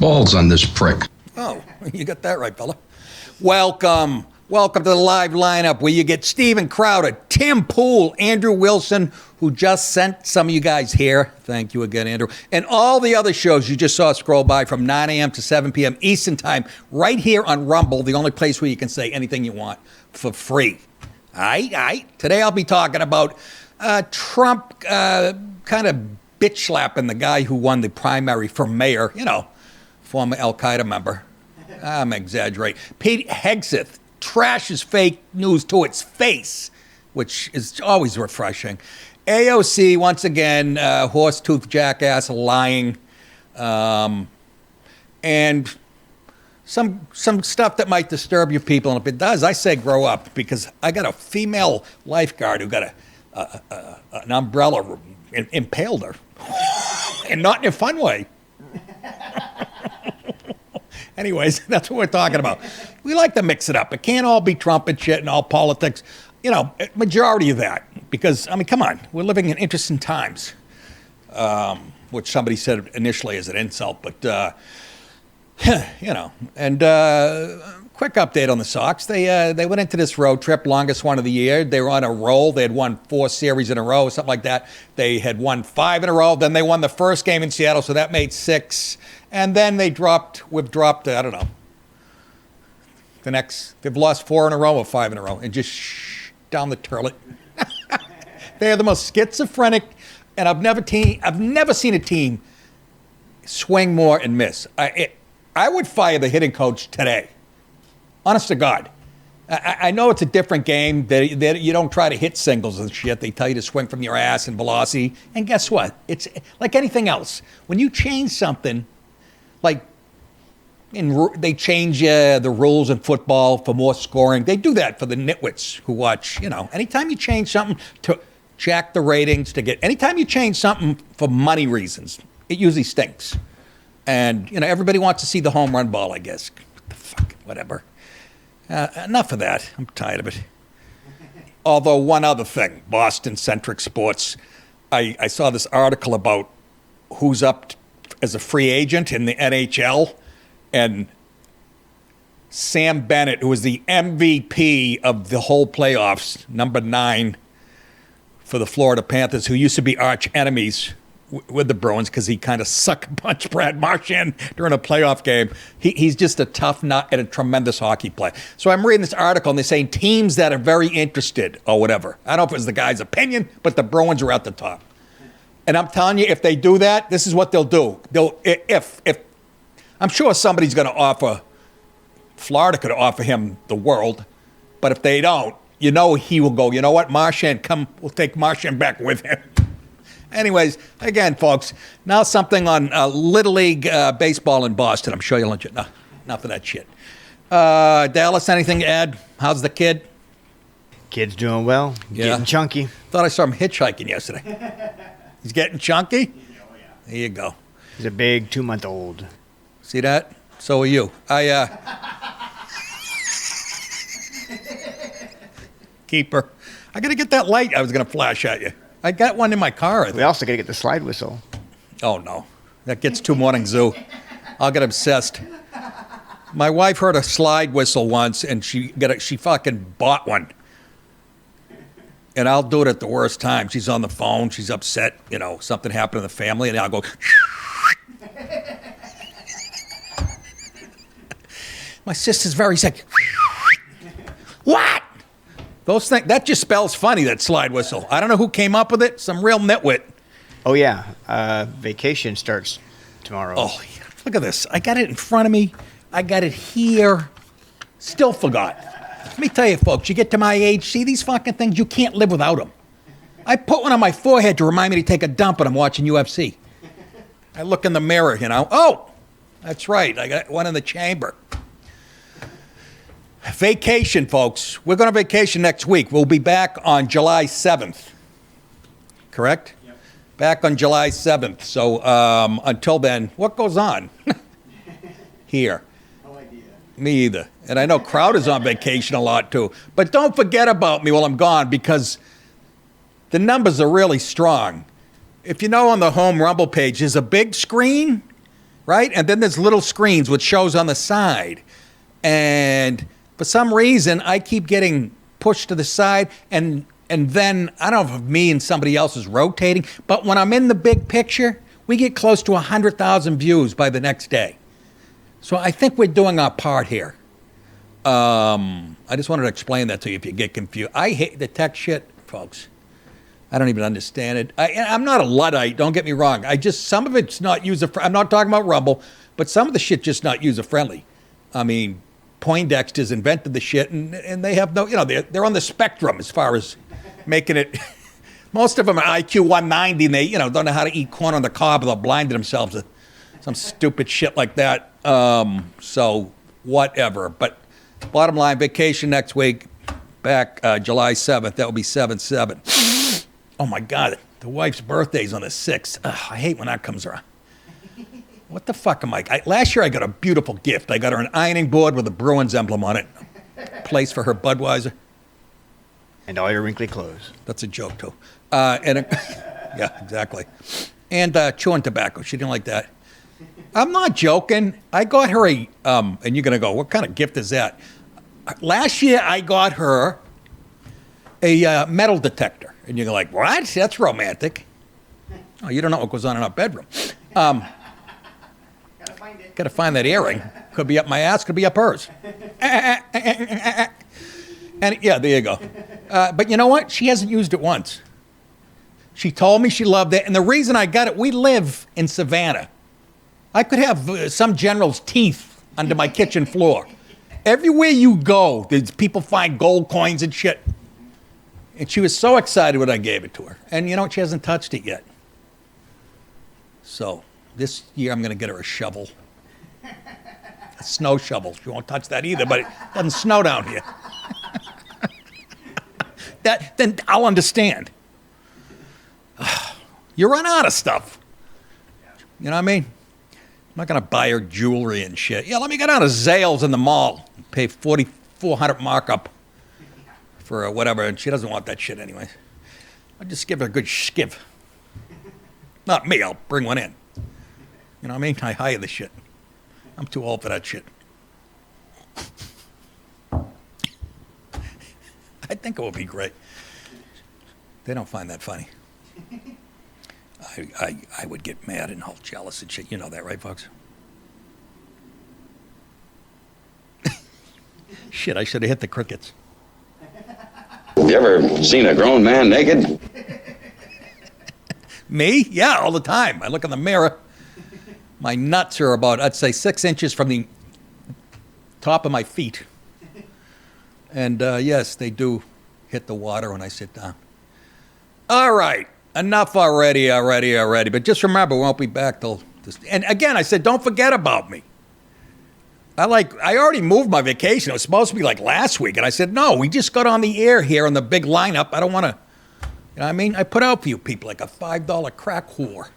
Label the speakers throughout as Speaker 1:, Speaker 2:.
Speaker 1: balls on this prick.
Speaker 2: Oh, you got that right, fella. Welcome to the live lineup where you get Steven Crowder, Tim Pool, Andrew Wilson, who just sent some of you guys here. Thank you again, Andrew. And all the other shows you just saw scroll by from 9 a.m. to 7 p.m. Eastern Time, right here on Rumble, the only place where you can say anything you want for free. All right. Today I'll be talking about Trump kind of bitch slapping the guy who won the primary for mayor, former Al-Qaeda member. I'm exaggerating. Pete Hegseth trashes fake news to its face, which is always refreshing. AOC, once again, horse-toothed jackass, lying. And some stuff that might disturb you people. And if it does, I say grow up, because I got a female lifeguard who got an umbrella impaled her. And not in a fun way. Anyways, that's what we're talking about. We like to mix it up. It can't all be Trump and shit and all politics. Majority of that. Because, come on. We're living in interesting times. Which somebody said initially as an insult. But, And quick update on the Sox. They went into this road trip, longest one of the year. They were on a roll. They had won 4 series in a row, something like that. They had won 5 in a row. Then they won the first game in Seattle, so that made 6. And then we've dropped, I don't know. They've lost 4 in a row or 5 in a row, and just down the toilet. They are the most schizophrenic, and I've never seen a team swing more and miss. I would fire the hitting coach today. Honest to God. I know it's a different game. You don't try to hit singles and shit. They tell you to swing from your ass and velocity. And guess what? It's like anything else. When you change something, they change the rules in football for more scoring. They do that for the nitwits who watch, anytime you change something to jack the ratings, anytime you change something for money reasons, it usually stinks. And, everybody wants to see the home run ball, I guess. What the fuck, whatever. Enough of that. I'm tired of it. Although one other thing, Boston-centric sports. I saw this article about who's up as a free agent in the NHL, and Sam Bennett, who was the MVP of the whole playoffs, number 9 for the Florida Panthers, who used to be arch enemies with the Bruins because he kind of sucker-punched Brad Marchand during a playoff game. He's just a tough nut and a tremendous hockey player. So I'm reading this article, and they're saying teams that are very interested or whatever. I don't know if it was the guy's opinion, but the Bruins are at the top. And I'm telling you, if they do that, this is what they'll do. If I'm sure somebody's going to offer, Florida could offer him the world, but if they don't, he will go, you know what, Marchand, come, we'll take Marchand back with him. Anyways, again, folks, now something on Little League baseball in Boston. I'm sure you'll enjoy. No, enough of that shit. Dallas, anything to add? How's the kid?
Speaker 3: Kid's doing well.
Speaker 2: Yeah.
Speaker 3: Getting chunky.
Speaker 2: Thought I saw him hitchhiking yesterday. He's getting chunky? Oh, yeah. There you go.
Speaker 3: He's a big 2-month-old.
Speaker 2: See that? So are you. Keeper. I got to get that light I was going to flash at you. I got one in my car.
Speaker 3: We also got to get the slide whistle.
Speaker 2: Oh, no. That gets too morning zoo. I'll get obsessed. My wife heard a slide whistle once, and she fucking bought one. And I'll do it at the worst time. She's on the phone. She's upset. Something happened in the family, and I'll go. My sister's very sick. What? Those things, that just spells funny, that slide whistle. I don't know who came up with it. Some real nitwit.
Speaker 3: Oh, yeah. Vacation starts tomorrow.
Speaker 2: Oh, yeah. Look at this. I got it in front of me. I got it here. Still forgot. Let me tell you, folks, you get to my age, see these fucking things, you can't live without them. I put one on my forehead to remind me to take a dump when I'm watching UFC. I look in the mirror, Oh, that's right. I got one in the chamber. Vacation, folks. We're going to vacation next week. We'll be back on July 7th. Correct? Yep. Back on July 7th. So until then, what goes on here?
Speaker 4: No idea.
Speaker 2: Me either. And I know Crowder's on vacation a lot too. But don't forget about me while I'm gone, because the numbers are really strong. If you know, on the home Rumble page, there's a big screen, right? And then there's little screens with shows on the side. And for some reason, I keep getting pushed to the side, and then, I don't know if me and somebody else is rotating, but when I'm in the big picture, we get close to 100,000 views by the next day. So I think we're doing our part here. I just wanted to explain that to you if you get confused. I hate the tech shit, folks. I don't even understand it. I'm not a Luddite, don't get me wrong. Some of it's not user-friendly. I'm not talking about Rumble, but some of the shit just not user-friendly. I mean, Poindexter's invented the shit, and they have no, they're on the spectrum as far as making it. Most of them are IQ 190, and they, don't know how to eat corn on the cob, or they'll blind themselves to some stupid shit like that. So whatever. But bottom line, vacation next week, back July 7th. That will be 7/7. Oh my God, the wife's birthday's on the 6th. Ugh, I hate when that comes around. What the fuck am I? Last year I got a beautiful gift. I got her an ironing board with a Bruins emblem on it. Place for her Budweiser.
Speaker 3: And all your wrinkly clothes.
Speaker 2: That's a joke, too. Yeah, exactly. And chewing tobacco. She didn't like that. I'm not joking. I got her and you're going to go, what kind of gift is that? Last year I got her a metal detector. And you're like, what? That's romantic. Oh, you don't know what goes on in our bedroom. Got to find that earring. Could be up my ass, could be up hers. And yeah, there you go. But you know what? She hasn't used it once. She told me she loved it. And the reason I got it, we live in Savannah. I could have some general's teeth under my kitchen floor. Everywhere you go, there's people find gold coins and shit. And she was so excited when I gave it to her. And you know what? She hasn't touched it yet. So this year I'm going to get her a shovel. A snow shovel. She won't touch that either, but it doesn't snow down here. Then I'll understand. You run out of stuff. You know what I mean? I'm not going to buy her jewelry and shit. Yeah, let me go down to Zales in the mall and pay $4,400 markup for whatever, and she doesn't want that shit anyway. I'll just give her a good skiv. Not me, I'll bring one in. You know what I mean? I hire the shit. I'm too old for that shit. I think it would be great. They don't find that funny. I would get mad and all jealous and shit. You know that, right, folks? Shit, I should have hit the crickets.
Speaker 1: Have you ever seen a grown man naked?
Speaker 2: Me? Yeah, all the time. I look in the mirror. My nuts are about, I'd say, 6 inches from the top of my feet. And yes, they do hit the water when I sit down. All right. Enough already. But just remember, we won't be back till this. And again, I said, don't forget about me. I already moved my vacation. It was supposed to be like last week. And I said, no, we just got on the air here on the big lineup. I don't want to, you know what I mean? I put out for you people like a $5 crack whore.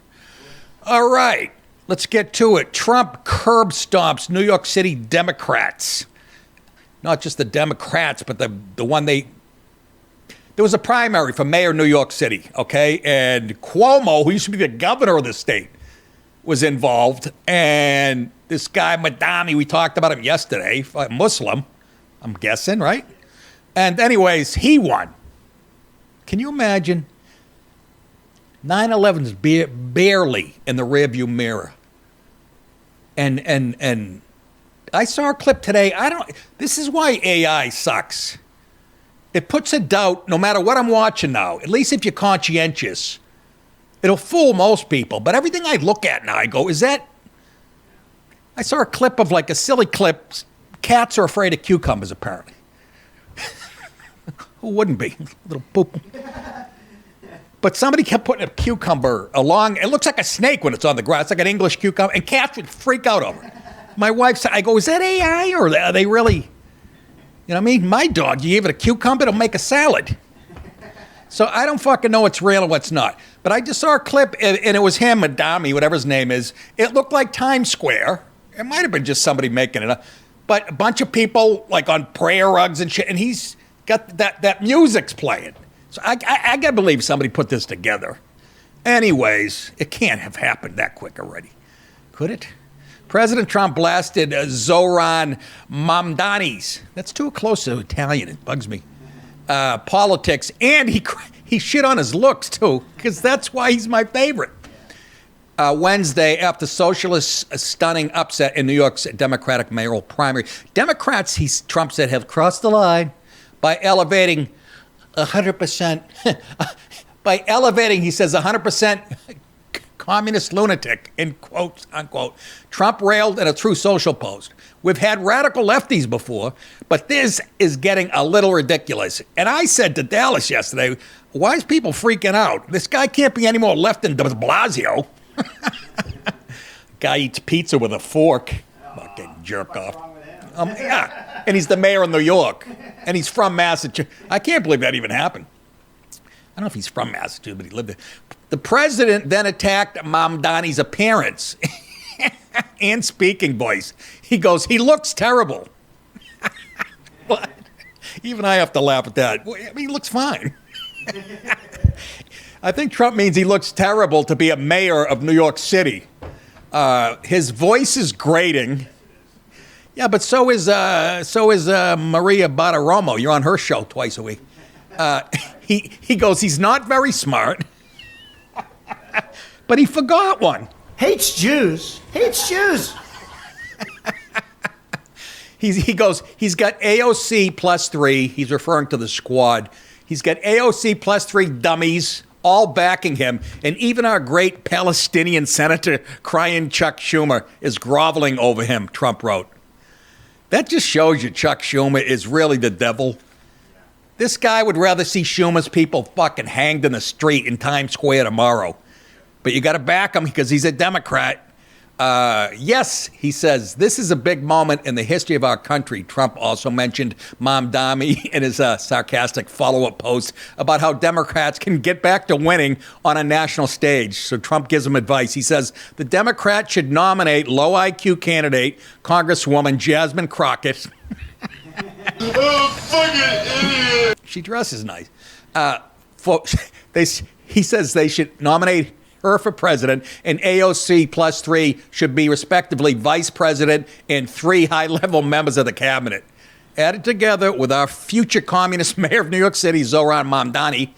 Speaker 2: All right, let's get to it. Trump curb stomps New York City Democrats. Not just the Democrats, but the one there was a primary for mayor of New York City, okay? And Cuomo, who used to be the governor of the state, was involved. And this guy, Madami, we talked about him yesterday, a Muslim, I'm guessing, right? And anyways, he won. Can you imagine? 9/11's barely in the rearview mirror. And I saw a clip today. This is why AI sucks. It puts a doubt, no matter what I'm watching now, at least if you're conscientious, it'll fool most people. But everything I look at now, I go, is that? I saw a clip of like a silly clip. Cats are afraid of cucumbers, apparently. Who wouldn't be? Little poop. But somebody kept putting a cucumber along. It looks like a snake when it's on the ground. It's like an English cucumber. And cats would freak out over it. My wife said, I go, is that AI or are they really? You know what I mean? My dog, you give it a cucumber, it'll make a salad. So I don't fucking know what's real and what's not. But I just saw a clip, and it was him, Madami, whatever his name is. It looked like Times Square. It might have been just somebody making it up. But a bunch of people, like on prayer rugs and shit, and he's got that music's playing. So I got to believe somebody put this together. Anyways, it can't have happened that quick already. Could it? President Trump blasted Zoran Mamdani's. That's too close to Italian. It bugs me. Politics. And he shit on his looks, too, because that's why he's my favorite. Wednesday, after socialists' stunning upset in New York's Democratic mayoral primary. Democrats, Trump said, have crossed the line by elevating 100%. By elevating, he says, 100% communist lunatic, in quotes, unquote. Trump railed in a True Social post. We've had radical lefties before, but this is getting a little ridiculous. And I said to Dallas yesterday, why is people freaking out? This guy can't be any more left than de Blasio. Guy eats pizza with a fork. Fucking jerk off. Yeah, and he's the mayor of New York. And he's from Massachusetts. I can't believe that even happened. I don't know if he's from Massachusetts, but he lived there. The president then attacked Mamdani's appearance and speaking voice. He goes, he looks terrible. What? Even I have to laugh at that. I mean, he looks fine. I think Trump means he looks terrible to be a mayor of New York City. His voice is grating. Yeah, but so is Maria Bartiromo. You're on her show twice a week. He goes, he's not very smart, but he forgot one.
Speaker 4: Hates Jews. Hates Jews.
Speaker 2: He goes, he's got AOC +3. He's referring to the squad. He's got AOC +3 dummies all backing him. And even our great Palestinian senator, crying Chuck Schumer, is groveling over him, Trump wrote. That just shows you Chuck Schumer is really the devil. This guy would rather see Schumer's people fucking hanged in the street in Times Square tomorrow. But you got to back him because he's a Democrat. Yes, he says, this is a big moment in the history of our country. Trump also mentioned Mamdani in his sarcastic follow-up post about how Democrats can get back to winning on a national stage. So Trump gives him advice. He says, the Democrats should nominate low IQ candidate, Congresswoman Jasmine Crockett.
Speaker 5: Oh, fucking idiot.
Speaker 2: She dresses nice. He says they should nominate her for president, and AOC +3 should be respectively vice president and 3 high-level members of the cabinet. Added together with our future communist mayor of New York City, Zoran Mamdani,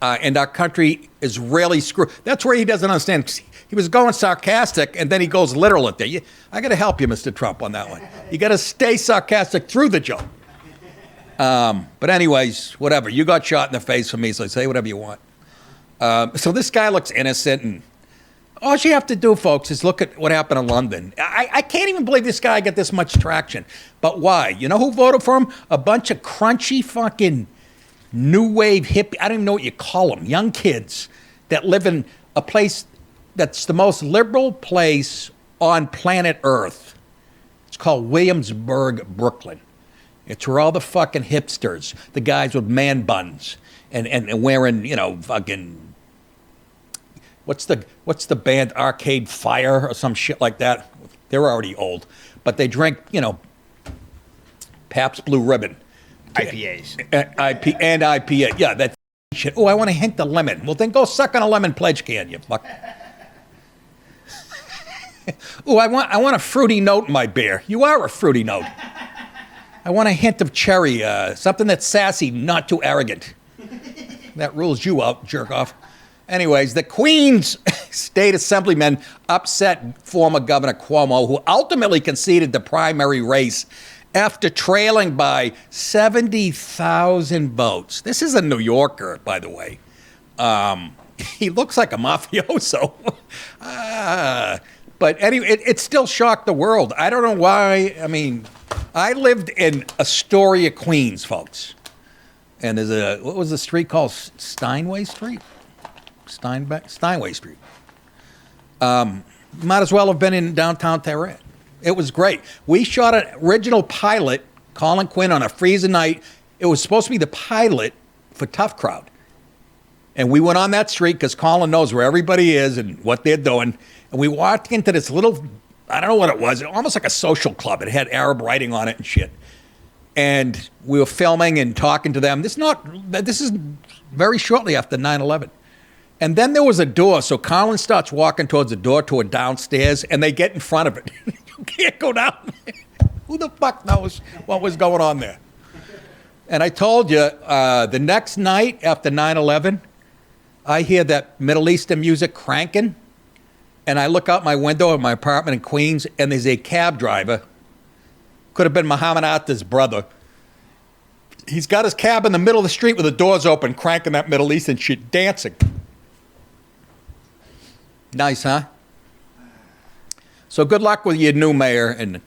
Speaker 2: and our country is really screwed. That's where he doesn't understand. He was going sarcastic, and then he goes literal at that. I got to help you, Mr. Trump, on that one. You got to stay sarcastic through the joke. But anyways, whatever. You got shot in the face for me, so say whatever you want. So this guy looks innocent, and all you have to do, folks, is look at what happened in London. I can't even believe this guy got this much traction. But why? You know who voted for him? A bunch of crunchy fucking new wave hippie, I don't even know what you call them, young kids that live in a place that's the most liberal place on planet Earth. It's called Williamsburg, Brooklyn. It's where all the fucking hipsters, the guys with man buns and wearing, fucking, what's the band, Arcade Fire or some shit like that? They're already old. But they drink, Pabst Blue Ribbon.
Speaker 3: IPAs.
Speaker 2: And IPA. Yeah, that shit. Oh, I want to hint the lemon. Well, then go suck on a lemon pledge can, you fuck. Oh, I want a fruity note in my beer. You are a fruity note. I want a hint of cherry, something that's sassy, not too arrogant. That rules you out, jerk off. Anyways, the Queens State Assemblyman upset former Governor Cuomo, who ultimately conceded the primary race after trailing by 70,000 votes. This is a New Yorker, by the way. He looks like a mafioso. But anyway, it still shocked the world. I don't know why. I mean, I lived in Astoria, Queens, folks. And there's what was the street called? Steinway Street? Steinway Street. Might as well have been in downtown Tehran. It was great. We shot an original pilot, Colin Quinn, on a freezing night. It was supposed to be the pilot for Tough Crowd. And we went on that street because Colin knows where everybody is and what they're doing. And we walked into this little, I don't know what it was, almost like a social club. It had Arab writing on it and shit. And we were filming and talking to them. This is very shortly after 9/11. And then there was a door. So Colin starts walking towards the door to a downstairs, and they get in front of it. You can't go down there. Who the fuck knows what was going on there? And I told you, the next night after 9/11, I hear that Middle Eastern music cranking, and I look out my window of my apartment in Queens, and there's a cab driver. Could have been Muhammad Atta's brother. He's got his cab in the middle of the street with the doors open, cranking that Middle Eastern shit, dancing. Nice, huh? So good luck with your new mayor. And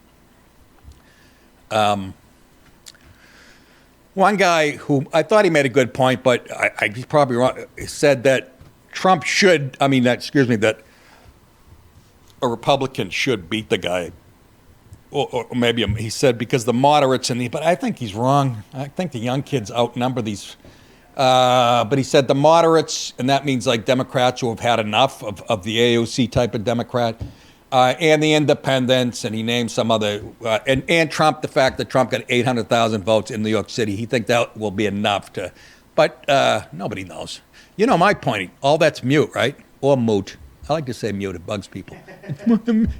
Speaker 2: one guy who I thought he made a good point, but he's probably wrong, said that Trump should, that a Republican should beat the guy. Or maybe he said because the moderates but I think he's wrong. I think the young kids outnumber these. But he said the moderates, and that means like Democrats who have had enough of the AOC type of Democrat, and the independents, and he named some other, and Trump, the fact that Trump got 800,000 votes in New York City, he thinks that will be enough to, but nobody knows. You know my point, all that's mute, right? Or moot. I like to say mute, it bugs people.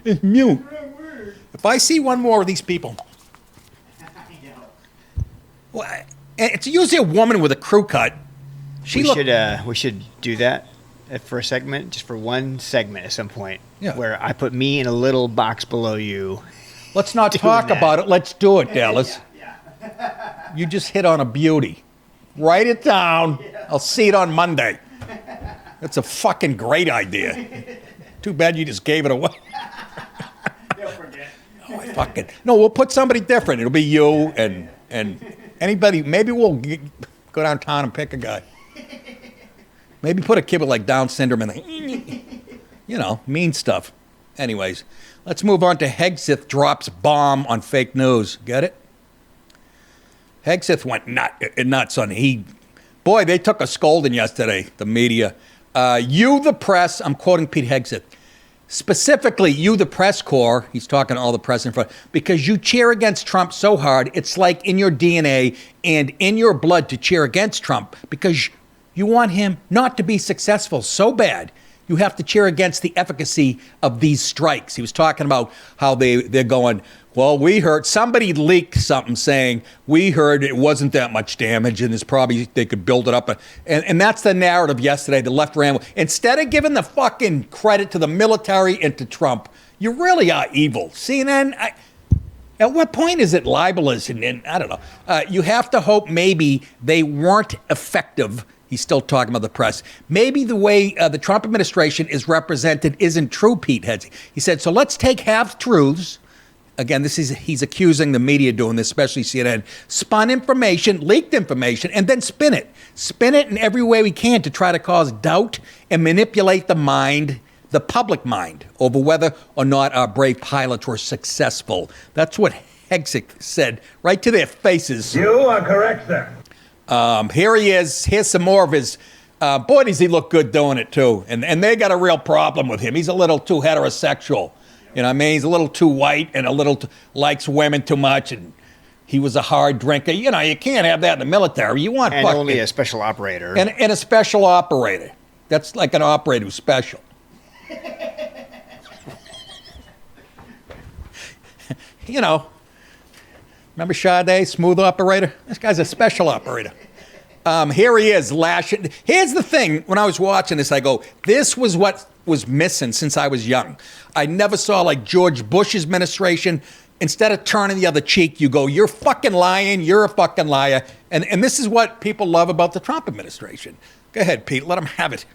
Speaker 2: It's mute. If I see one more of these people, well, it's usually a woman with a crew cut.
Speaker 3: We should do that for a segment, just for one segment at some point, where I put me in a little box below you.
Speaker 2: Let's not talk about it. Let's do it, Dallas. You just hit on a beauty. Write it down. I'll see it on Monday. That's a fucking great idea. Too bad you just gave it away.
Speaker 4: They'll forget.
Speaker 2: No, we'll put somebody different. It'll be you and anybody. Maybe we'll go downtown and pick a guy. Maybe put a kid with like Down syndrome and mean stuff. Anyways, let's move on to Hegseth drops bomb on fake news. Get it? Hegseth went nuts on they took a scolding yesterday, the media. You, the press, I'm quoting Pete Hegseth. Specifically, you, the press corps, he's talking to all the press in front, because you cheer against Trump so hard, it's like in your DNA and in your blood to cheer against Trump because you want him not to be successful so bad. You have to cheer against the efficacy of these strikes. He was talking about how they're going, well, we heard, somebody leaked something saying, we heard it wasn't that much damage and they could build it up. And that's the narrative yesterday, the left ran. Instead of giving the fucking credit to the military and to Trump, you really are evil. CNN, at what point is it libelous? And I don't know. You have to hope maybe they weren't effective. He's still talking about the press. Maybe the way the Trump administration is represented isn't true, Pete Hegseth. He said, so let's take half-truths. Again, he's accusing the media doing this, especially CNN. Spun information, leaked information, and then spin it. Spin it in every way we can to try to cause doubt and manipulate the mind, the public mind, over whether or not our brave pilots were successful. That's what Hegseth said right to their faces.
Speaker 5: You are correct, sir.
Speaker 2: Here he is. Here's some more of his. Boy, does he look good doing it, too. And they got a real problem with him. He's a little too heterosexual. You know what I mean? He's a little too white and a little likes women too much. And he was a hard drinker. You know, you can't have that in the military. You want
Speaker 3: only a special operator.
Speaker 2: And a special operator. That's like an operator who's special. You know. Remember Sade, smooth operator? This guy's a special operator. Here he is, lashing. Here's the thing. When I was watching this, I go, this was what was missing since I was young. I never saw like George Bush's administration. Instead of turning the other cheek, you go, you're fucking lying. You're a fucking liar. And this is what people love about the Trump administration. Go ahead, Pete. Let him have it.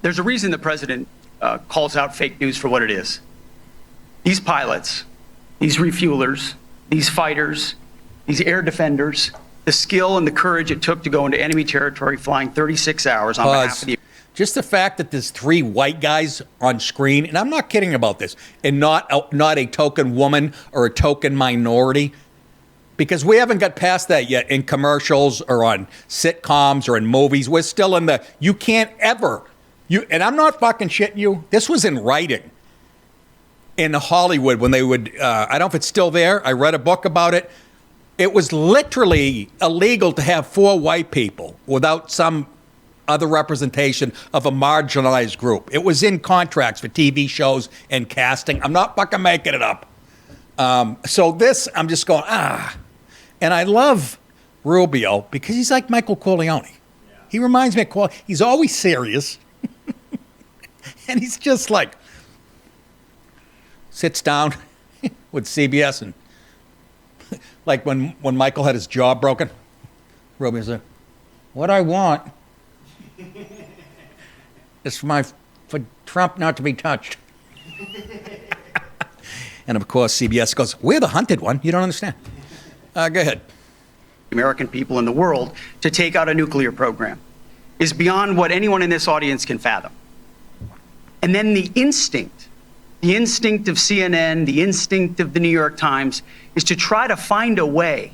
Speaker 6: There's a reason the president calls out fake news for what it is. These pilots, these refuelers, these fighters, these air defenders, the skill and the courage it took to go into enemy territory flying 36 hours on behalf of the...
Speaker 2: Just the fact that there's 3 white guys on screen, and I'm not kidding about this, and not a token woman or a token minority, because we haven't got past that yet in commercials or on sitcoms or in movies. We're still in the, you can't ever, and I'm not fucking shitting you, this was in writing. In Hollywood, when they would, I don't know if it's still there. I read a book about it. It was literally illegal to have 4 white people without some other representation of a marginalized group. It was in contracts for TV shows and casting. I'm not fucking making it up. So this, I'm just going, And I love Rubio because he's like Michael Corleone. Yeah. He reminds me of Corleone. He's always serious. And he's just like, sits down with CBS and like when Michael had his jaw broken, Rubio said, what I want is for Trump not to be touched. And of course, CBS goes, we're the hunted one. You don't understand. Go ahead.
Speaker 6: American people in the world to take out a nuclear program is beyond what anyone in this audience can fathom. And then the instinct of CNN, the instinct of the New York Times is to try to find a way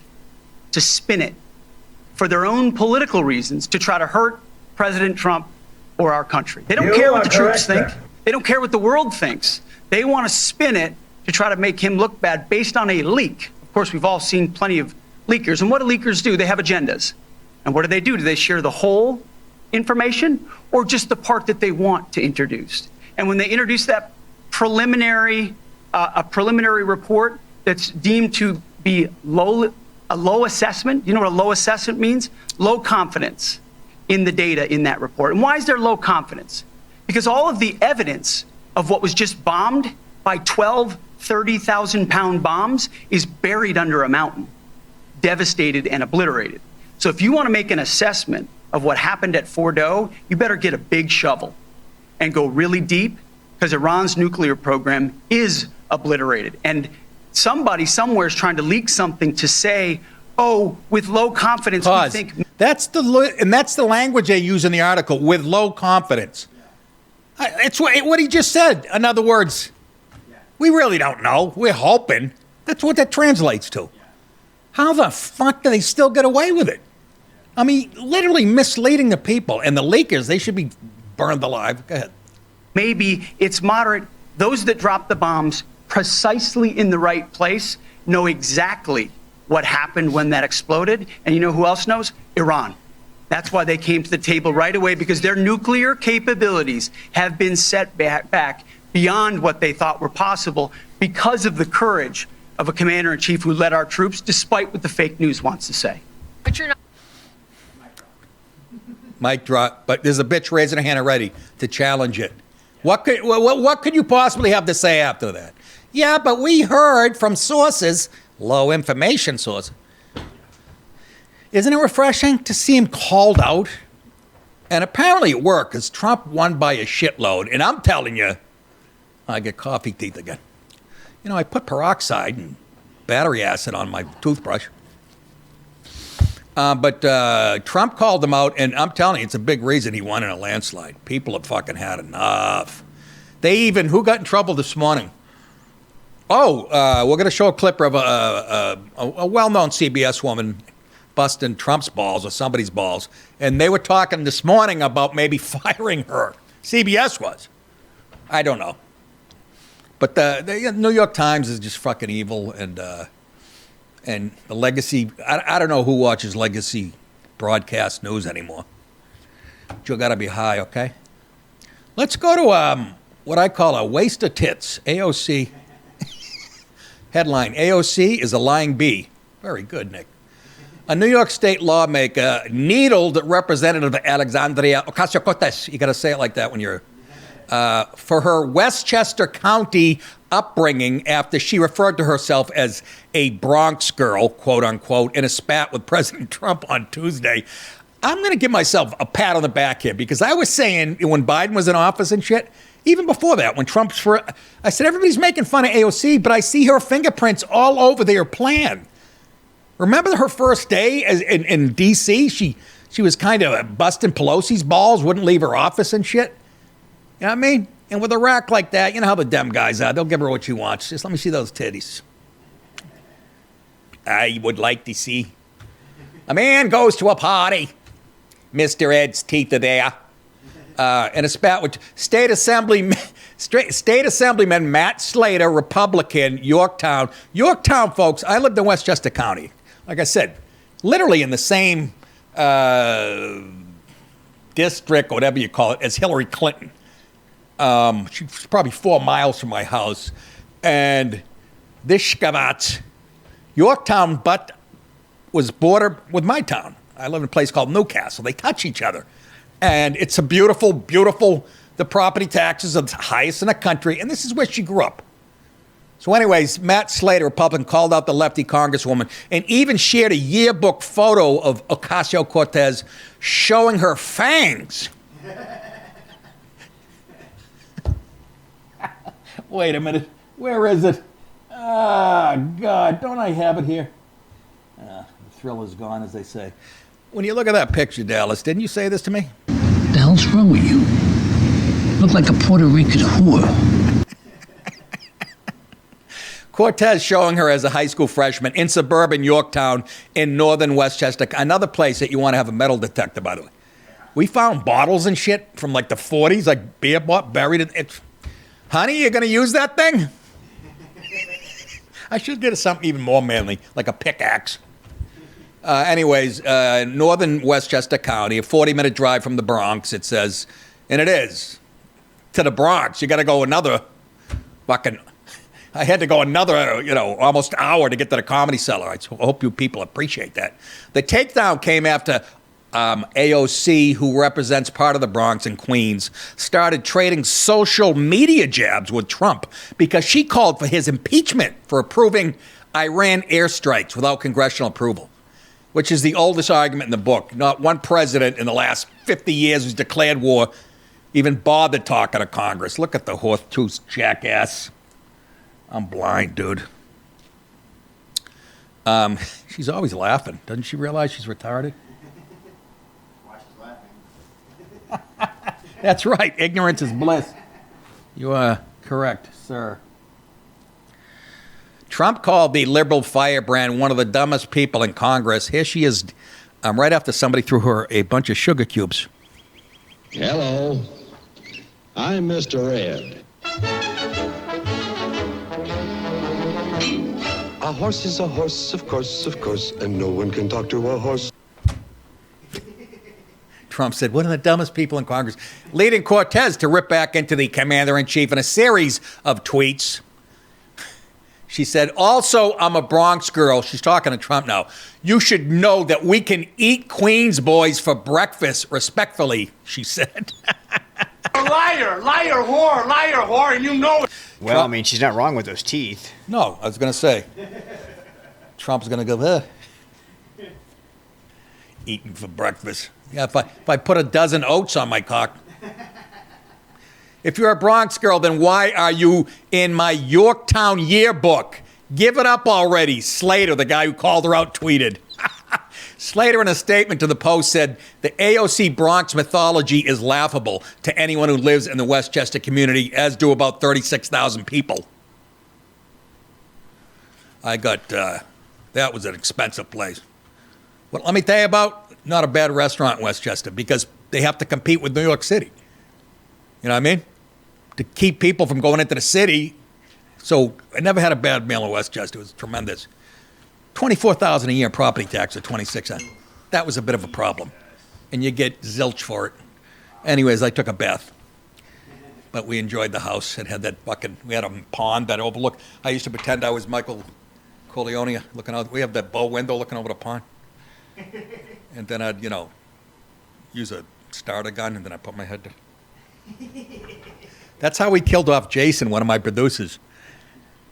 Speaker 6: to spin it for their own political reasons to try to hurt President Trump or our country. They don't care what the troops think. They don't care what the world thinks. They want to spin it to try to make him look bad based on a leak. Of course, we've all seen plenty of leakers. And what do leakers do? They have agendas. And what do? Do they share the whole information or just the part that they want to introduce? And when they introduce that preliminary report that's deemed to be a low assessment, you know what a low assessment means? Low confidence in the data in that report. And why is there low confidence? Because all of the evidence of what was just bombed by 12 30,000-pound bombs is buried under a mountain, devastated and obliterated. So if you want to make an assessment of what happened at Fordo, you better get a big shovel and go really deep, because Iran's nuclear program is obliterated. And somebody somewhere is trying to leak something to say, oh, with low confidence,
Speaker 2: Pause.
Speaker 6: we think...
Speaker 2: That's the language they use in the article, with low confidence. It's what he just said. In other words, we really don't know. We're hoping. That's what that translates to. How the fuck do they still get away with it? I mean, literally misleading the people. And the leakers, they should be burned alive. Go ahead.
Speaker 6: Maybe it's moderate. Those that drop the bombs precisely in the right place know exactly what happened when that exploded. And you know who else knows? Iran. That's why they came to the table right away, because their nuclear capabilities have been set back beyond what they thought were possible because of the courage of a commander-in-chief who led our troops, despite what the fake news wants to say.
Speaker 5: But you're not.
Speaker 2: Mic drop. But there's a bitch raising her hand already to challenge it. What could you possibly have to say after that? Yeah, but we heard from sources, low information sources. Isn't it refreshing to see him called out? And apparently it worked, because Trump won by a shitload. And I'm telling you, I get coffee teeth again. You know, I put peroxide and battery acid on my toothbrush. But Trump called them out, and I'm telling you, it's a big reason he won in a landslide. People have fucking had enough. Who got in trouble this morning? We're going to show a clip of a well-known CBS woman busting Trump's balls or somebody's balls. And they were talking this morning about maybe firing her. CBS was. I don't know. But the New York Times is just fucking evil, and the legacy. I don't know who watches legacy broadcast news anymore. But you got to be high, okay? Let's go to what I call a waste of tits. AOC. Headline: AOC is a lying bee. Very good, Nick. A New York State lawmaker needled Representative Alexandria Ocasio-Cortez. You got to say it like that when you're. For her Westchester County upbringing after she referred to herself as a Bronx girl, quote unquote, in a spat with President Trump on Tuesday. I'm going to give myself a pat on the back here, because I was saying when Biden was in office and shit, even before that, when I said everybody's making fun of AOC, but I see her fingerprints all over their plan. Remember her first day in D.C.? She was kind of busting Pelosi's balls, wouldn't leave her office and shit. You know what I mean? And with a rack like that, you know how the Dem guys are. They'll give her what she wants. Just let me see those titties. I would like to see. A man goes to a party. Mr. Ed's teeth are there. And a spat with State Assemblyman Matt Slater, Republican, Yorktown. Yorktown, folks, I lived in Westchester County. Like I said, literally in the same district, or whatever you call it, as Hillary Clinton. She's probably 4 miles from my house. And this shkavat, Yorktown, but was bordered with my town. I live in a place called Newcastle. They touch each other. And it's a beautiful, beautiful, the property taxes are the highest in the country. And this is where she grew up. So anyways, Matt Slater, Republican, called out the lefty congresswoman and even shared a yearbook photo of Ocasio-Cortez showing her fangs. Wait a minute. Where is it? Ah, God, don't I have it here? The thrill is gone, as they say. When you look at that picture, Dallas, didn't you say this to me?
Speaker 5: The hell's wrong with you? Look like a Puerto Rican whore.
Speaker 2: Cortez showing her as a high school freshman in suburban Yorktown in northern Westchester, another place that you want to have a metal detector, by the way. We found bottles and shit from like the 40s, like beer buried in it. Honey, you going to use that thing? I should get something even more manly, like a pickaxe. Anyways, northern Westchester County, a 40-minute drive from the Bronx, it says, and it is. To the Bronx, you got to go another fucking... I had to go another, almost hour to get to the Comedy Cellar. I hope you people appreciate that. The takedown came after AOC, who represents part of the Bronx and Queens, started trading social media jabs with Trump because she called for his impeachment for approving Iran airstrikes without congressional approval, which is the oldest argument in the book. Not one president in the last 50 years who's declared war even bothered talking to Congress. Look at the horse-tooth jackass. I'm blind, dude. She's always laughing. Doesn't she realize she's retarded?
Speaker 4: Watch us laughing.
Speaker 2: That's right. Ignorance is bliss. You are correct, sir. Trump called the liberal firebrand one of the dumbest people in Congress. Here she is, right after somebody threw her a bunch of sugar cubes.
Speaker 7: Hello, I'm Mr. Ed. A horse is a horse, of course, and no one can talk to a horse.
Speaker 2: Trump said, one of the dumbest people in Congress, leading Cortez to rip back into the commander-in-chief in a series of tweets. She said, also, I'm a Bronx girl. She's talking to Trump now. You should know that we can eat Queens boys for breakfast respectfully, she said.
Speaker 4: Liar, whore, and you know it.
Speaker 3: Well, I mean, she's not wrong with those teeth.
Speaker 2: No, I was going to say. Trump's going to go, eating for breakfast. Yeah, if I put a dozen oats on my cock. If you're a Bronx girl, then why are you in my Yorktown yearbook? Give it up already. Slater, the guy who called her out, tweeted. Slater, in a statement to the Post, said the AOC Bronx mythology is laughable to anyone who lives in the Westchester community, as do about 36,000 people. That was an expensive place. Well, let me tell you about not a bad restaurant in Westchester because they have to compete with New York City. You know what I mean? To keep people from going into the city. So I never had a bad meal in Westchester. It was tremendous. $24,000 a year in property tax at 26 cents. That was a bit of a problem. And you get zilch for it. Anyways, I took a bath. But we enjoyed the house. It had that we had a pond that overlooked. I used to pretend I was Michael Corleone looking out. We have that bow window looking over the pond. And then I'd, use a starter gun and then I'd put my head down. That's how we killed off Jason, one of my producers.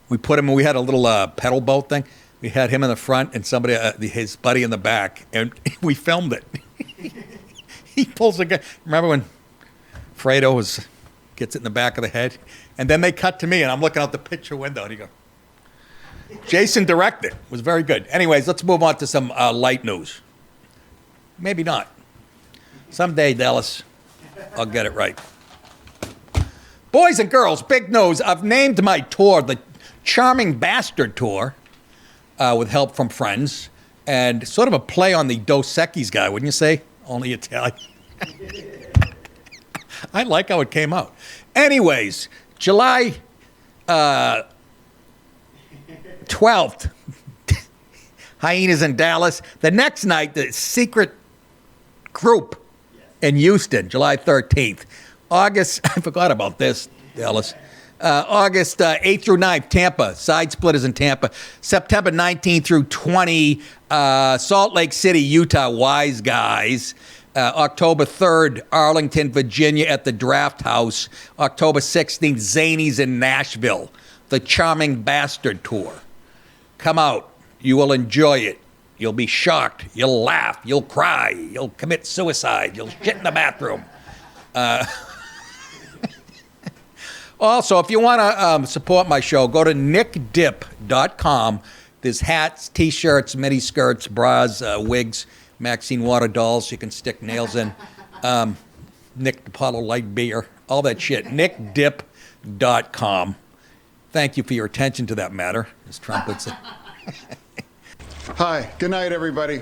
Speaker 2: We put him, we had a little pedal boat thing. We had him in the front and somebody, his buddy in the back, and we filmed it. He pulls a gun. Remember when Fredo gets it in the back of the head? And then they cut to me, and I'm looking out the picture window, and he goes, Jason directed. It was very good. Anyways, let's move on to some light news. Maybe not. Someday, Dallas, I'll get it right. Boys and girls, big news. I've named my tour the Charming Bastard Tour. With help from friends, and sort of a play on the Dos Equis guy, wouldn't you say? Only Italian. I like how it came out. Anyways, July 12th, Hyenas in Dallas. The next night, the secret group in Houston, July 13th. August, I forgot about this, Dallas. August 8th through 9th, Tampa, Side Splitters in Tampa. September 19th through 20, Salt Lake City, Utah, Wise Guys. October 3rd, Arlington, Virginia at the Draft House. October 16th, Zanies in Nashville, the Charming Bastard Tour. Come out. You will enjoy it. You'll be shocked. You'll laugh. You'll cry. You'll commit suicide. You'll shit in the bathroom. Also, if you want to support my show, go to nickdip.com. There's hats, T-shirts, mini skirts, bras, wigs, Maxine water dolls you can stick nails in, Nick DiPaolo light beer, all that shit. nickdip.com. Thank you for your attention to that matter, as Trump would say.
Speaker 8: Hi, good night, everybody.